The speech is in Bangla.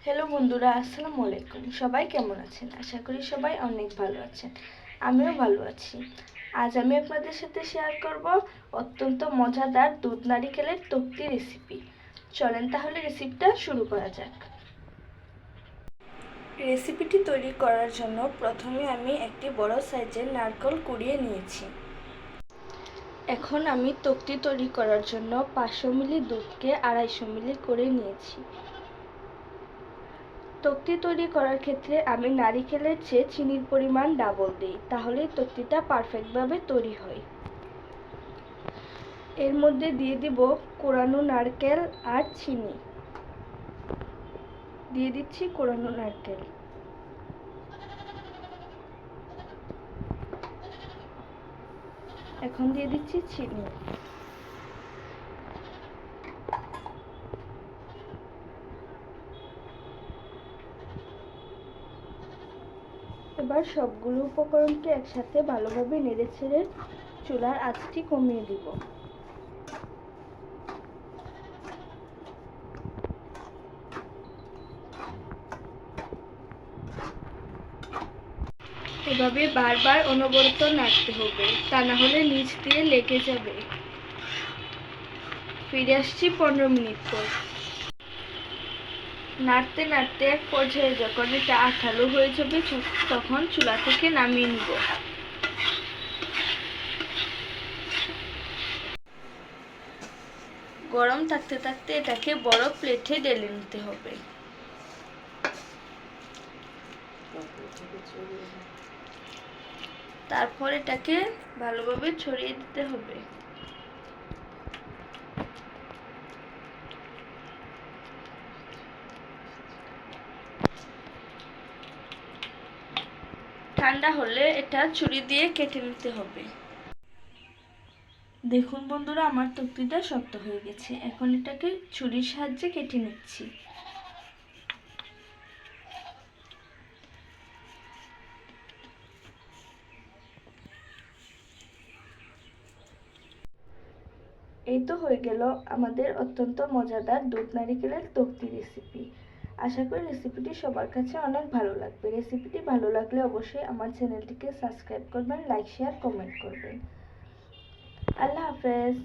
হ্যালো বন্ধুরা, আসসালামু আলাইকুম। সবাই কেমন আছেন? আশা করি সবাই অনেক ভালো আছেন। আমিও ভালো আছি। আজ আমি আপনাদের সাথে শেয়ার করব অত্যন্ত মজাদার দুধ নারিকেলের তক্তি রেসিপি। চলেন তাহলে রেসিপিটা শুরু করা যাক। রেসিপিটি তৈরি করার জন্য প্রথমে আমি একটি বড় সাইজের নারকেল কুড়িয়ে নিয়েছি। এখন আমি তক্তি তৈরি করার জন্য 500 মিলি দুধকে 250 মিলি করে নিয়েছি। তক্তি তৈরি করার ক্ষেত্রে আমি নারিকেলের চেয়ে চিনির পরিমাণ ডাবল দিই, তাহলে তক্তিটা পারফেক্টভাবে তৈরি হয়। এর মধ্যে দিয়ে দিব কোরানো নারকেল আর চিনি। দিয়ে দিচ্ছি কোরানো নারকেল। এখন দিয়ে দিচ্ছি চিনি। এবার সবগুলো উপকরণকে একসাথে ভালোভাবে নেড়েচেড়ে চুলার আঁচটি কমিয়ে দিব। এভাবে বারবার অনবরত নাড়তে হবে, তা না হলে নিচ দিয়ে লেগে যাবে। ফিরে আসছি 15 মিনিট পর। নাড়তে নাড়তে এক পর্যায়ে যখন এটা আঠালো হয়ে যাবে তখন চুলা থেকে নামিয়ে নিব। গরম থাকতে থাকতে এটাকে বড় প্লেটে ঢেলে নিতে হবে। তারপর এটাকে ভালোভাবে ছড়িয়ে দিতে হবে। ঠান্ডা হলে এটা ছুরি দিয়ে কেটে নিতে হবে। দেখুন বন্ধুরা, আমার তক্তিটা শক্ত হয়ে গেছে। এখন এটাকে ছুরির সাহায্যে কেটে নিচ্ছি। এই তো হয়ে গেল আমাদের অত্যন্ত মজাদার দুধ নারিকেলের তক্তি রেসিপি। আশা করি রেসিপিটি সবার কাছে অনেক ভালো লাগবে। রেসিপিটি ভালো লাগলে অবশ্যই আমার চ্যানেলটিকে সাবস্ক্রাইব করবেন, লাইক শেয়ার কমেন্ট করবেন। আল্লাহ হাফেজ।